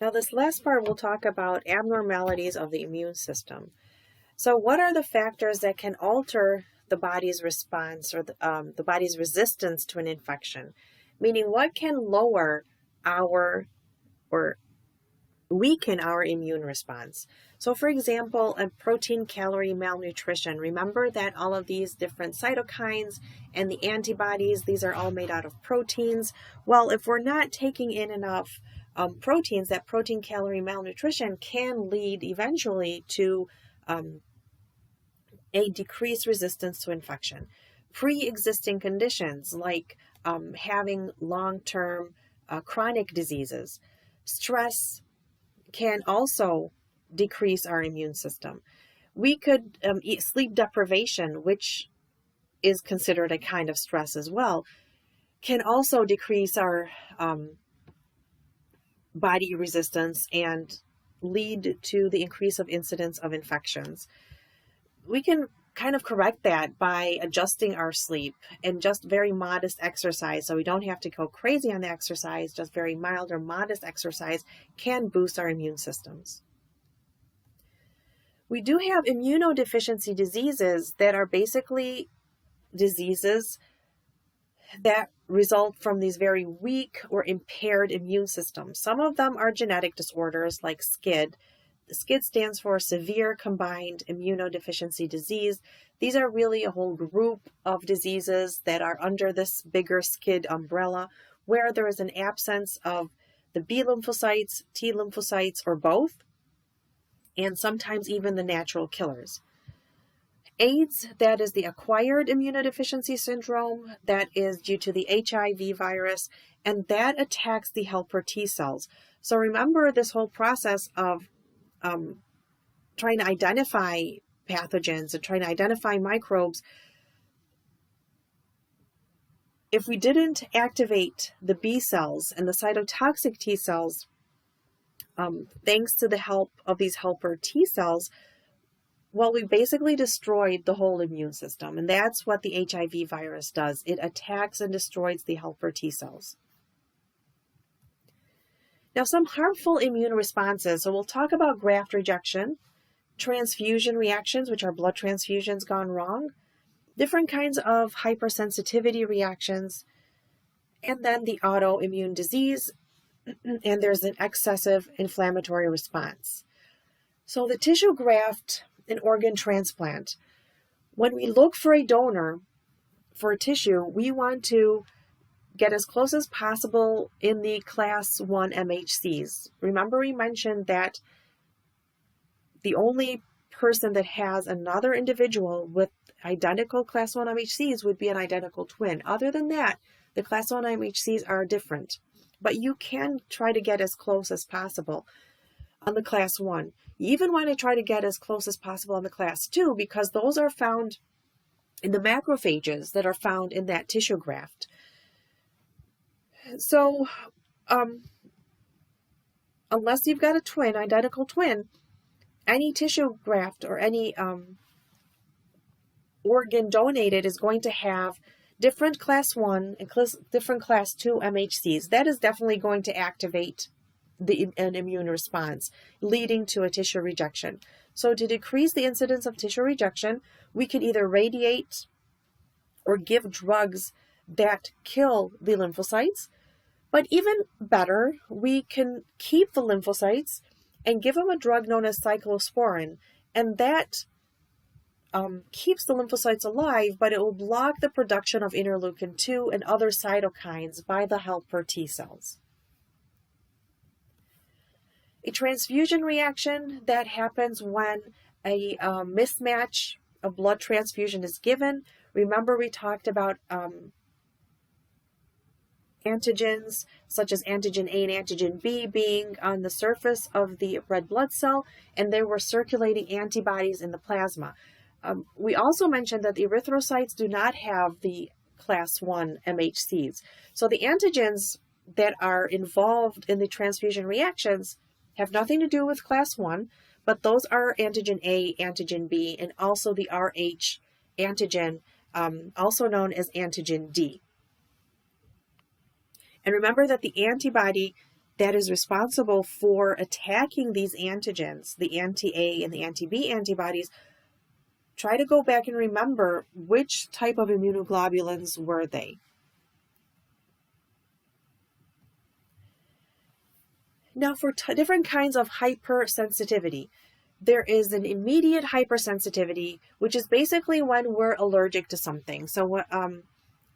Now, this last part we'll talk about abnormalities of the immune system. So, what are the factors that can alter the body's response or the body's resistance to an infection? Meaning, what can lower our or weaken our immune response? So, for example, a protein calorie malnutrition. Remember that all of these different cytokines and the antibodies, these are all made out of proteins. Well, if we're not taking in enough proteins, that protein calorie malnutrition can lead eventually to a decreased resistance to infection. Pre-existing conditions like having long-term chronic diseases, stress can also decrease our immune system. We could sleep deprivation, which is considered a kind of stress as well, can also decrease our body resistance and lead to the increase of incidence of infections. We can kind of correct that by adjusting our sleep and just very modest exercise. So we don't have to go crazy on the exercise, just very mild or modest exercise can boost our immune systems. We do have immunodeficiency diseases that are basically diseases that result from these very weak or impaired immune systems. Some of them are genetic disorders like SCID. SCID stands for Severe Combined Immunodeficiency Disease. These are really a whole group of diseases that are under this bigger SCID umbrella, where there is an absence of the B lymphocytes, T lymphocytes, or both, and sometimes even the natural killers. AIDS, that is the acquired immunodeficiency syndrome, that is due to the HIV virus, and that attacks the helper T cells. So remember this whole process of trying to identify pathogens and trying to identify microbes. If we didn't activate the B cells and the cytotoxic T cells, thanks to the help of these helper T cells, well, we basically destroyed the whole immune system. And that's what the HIV virus does. It attacks and destroys the helper T cells. Now, some harmful immune responses. So we'll talk about graft rejection, transfusion reactions, which are blood transfusions gone wrong, different kinds of hypersensitivity reactions, and then the autoimmune disease, and there's an excessive inflammatory response. So the tissue graft and organ transplant. When we look for a donor for a tissue, we want to get as close as possible in the class 1 MHCs. Remember we mentioned that the only person that has another individual with identical class 1 MHCs would be an identical twin. Other than that, the class 1 MHCs are different, but you can try to get as close as possible on the class 1. You even want to try to get as close as possible on the class 2 because those are found in the macrophages that are found in that tissue graft. So, unless you've got a twin, identical twin, any tissue graft or any organ donated is going to have different class 1 and different class 2 MHCs. That is definitely going to activate an immune response, leading to a tissue rejection. So to decrease the incidence of tissue rejection, we can either radiate or give drugs that kill the lymphocytes, but even better, we can keep the lymphocytes and give them a drug known as cyclosporin, and that keeps the lymphocytes alive, but it will block the production of interleukin-2 and other cytokines by the helper T cells. A transfusion reaction that happens when a mismatch of blood transfusion is given. Remember we talked about antigens such as antigen A and antigen B being on the surface of the red blood cell, and there were circulating antibodies in the plasma. We also mentioned that the erythrocytes do not have the class 1 MHCs. So the antigens that are involved in the transfusion reactions have nothing to do with class 1, but those are antigen A, antigen B, and also the Rh antigen, also known as antigen D. And remember that the antibody that is responsible for attacking these antigens, the anti-A and the anti-B antibodies, try to go back and remember which type of immunoglobulins were they. Now, for different kinds of hypersensitivity, there is an immediate hypersensitivity, which is basically when we're allergic to something. So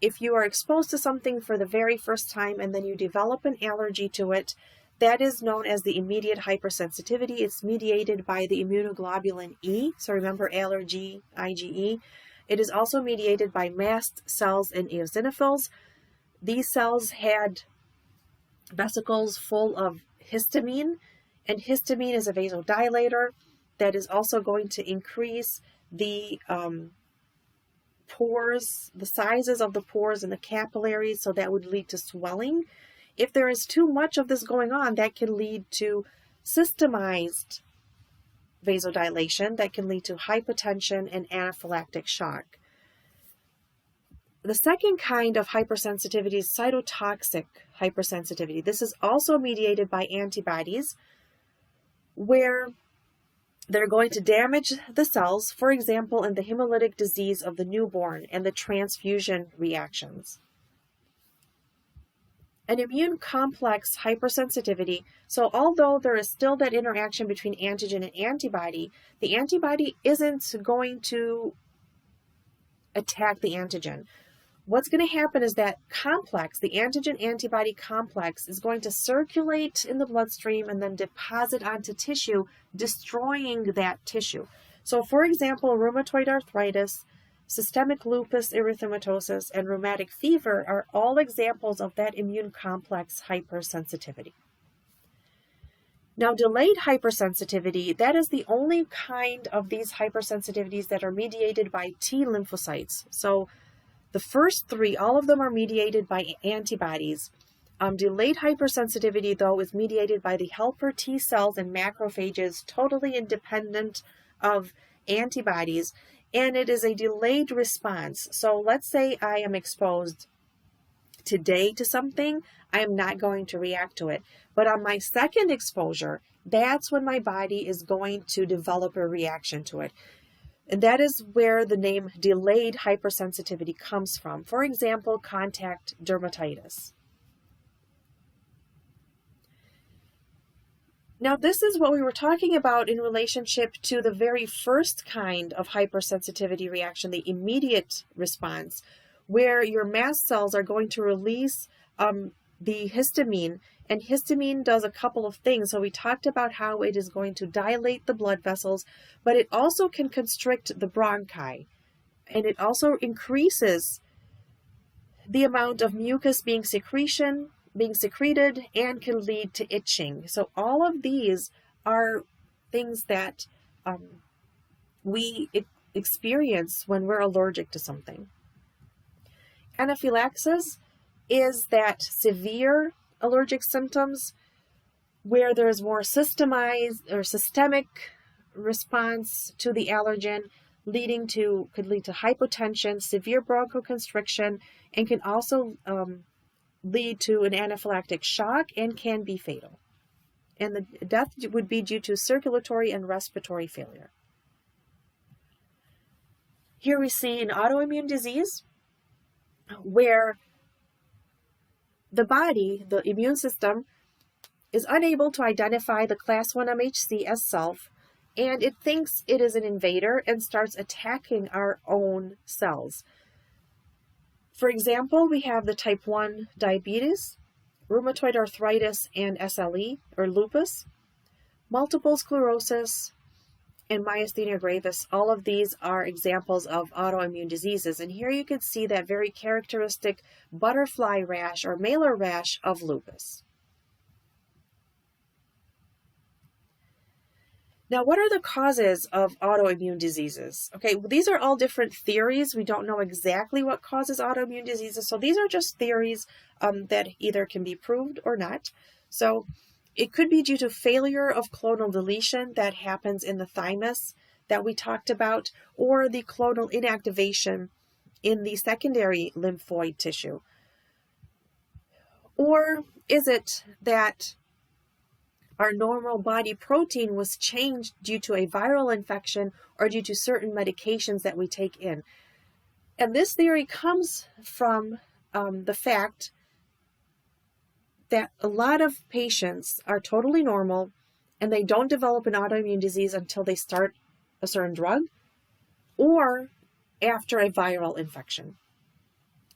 if you are exposed to something for the very first time and then you develop an allergy to it, that is known as the immediate hypersensitivity. It's mediated by the immunoglobulin E. So remember allergy, IgE. It is also mediated by mast cells and eosinophils. These cells had vesicles full of histamine, and histamine is a vasodilator that is also going to increase the pores, the sizes of the pores and the capillaries, so that would lead to swelling. If there is too much of this going on, that can lead to systemized vasodilation, that can lead to hypotension and anaphylactic shock. The second kind of hypersensitivity is cytotoxic hypersensitivity. This is also mediated by antibodies, where they're going to damage the cells, for example, in the hemolytic disease of the newborn and the transfusion reactions. An immune complex hypersensitivity, so although there is still that interaction between antigen and antibody, the antibody isn't going to attack the antigen. What's going to happen is that complex, the antigen-antibody complex, is going to circulate in the bloodstream and then deposit onto tissue, destroying that tissue. So, for example, rheumatoid arthritis, systemic lupus erythematosus, and rheumatic fever are all examples of that immune complex hypersensitivity. Now, delayed hypersensitivity, that is the only kind of these hypersensitivities that are mediated by T lymphocytes. So, the first three, all of them are mediated by antibodies. Delayed hypersensitivity, though, is mediated by the helper T cells and macrophages, totally independent of antibodies, and it is a delayed response. So let's say I am exposed today to something, I am not going to react to it. But on my second exposure, that's when my body is going to develop a reaction to it. And that is where the name delayed hypersensitivity comes from. For example, contact dermatitis. Now, this is what we were talking about in relationship to the very first kind of hypersensitivity reaction, the immediate response, where your mast cells are going to release the histamine, and histamine does a couple of things. So we talked about how it is going to dilate the blood vessels, but it also can constrict the bronchi, and it also increases the amount of mucus being secreted and can lead to itching. So all of these are things that we experience when we're allergic to something. Anaphylaxis is that severe allergic symptoms where there's more systemized or systemic response to the allergen, could lead to hypotension, severe bronchoconstriction, and can also lead to an anaphylactic shock and can be fatal. And the death would be due to circulatory and respiratory failure. Here we see an autoimmune disease where the body, the immune system, is unable to identify the class 1 MHC as self, and it thinks it is an invader and starts attacking our own cells. For example, we have the type 1 diabetes, rheumatoid arthritis and SLE, or lupus, multiple sclerosis, and myasthenia gravis. All of these are examples of autoimmune diseases. And here you can see that very characteristic butterfly rash or malar rash of lupus. Now, what are the causes of autoimmune diseases? Okay, well, these are all different theories. We don't know exactly what causes autoimmune diseases. So these are just theories that either can be proved or not. So it could be due to failure of clonal deletion that happens in the thymus that we talked about, or the clonal inactivation in the secondary lymphoid tissue. Or is it that our normal body protein was changed due to a viral infection or due to certain medications that we take in. And this theory comes from the fact that a lot of patients are totally normal and they don't develop an autoimmune disease until they start a certain drug or after a viral infection.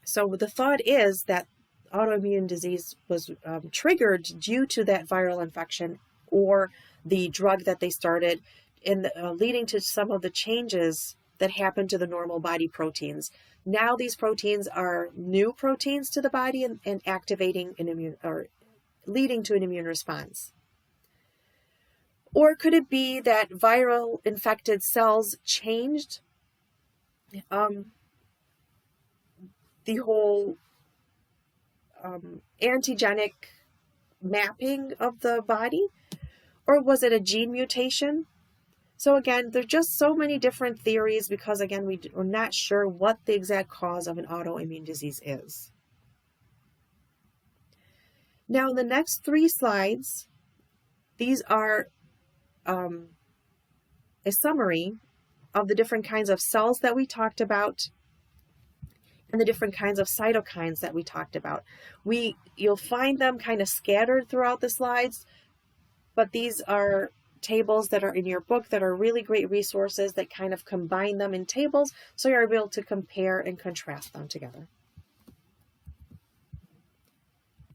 So the thought is that autoimmune disease was triggered due to that viral infection or the drug that they started, and leading to some of the changes that happen to the normal body proteins. Now these proteins are new proteins to the body and activating an immune, or leading to an immune response. Or could it be that viral infected cells changed the whole antigenic mapping of the body? Or was it a gene mutation? So again, there's just so many different theories because again, we're not sure what the exact cause of an autoimmune disease is. Now, in the next 3 slides, these are a summary of the different kinds of cells that we talked about and the different kinds of cytokines that we talked about. You'll find them kind of scattered throughout the slides, but these are tables that are in your book that are really great resources that kind of combine them in tables so you're able to compare and contrast them together.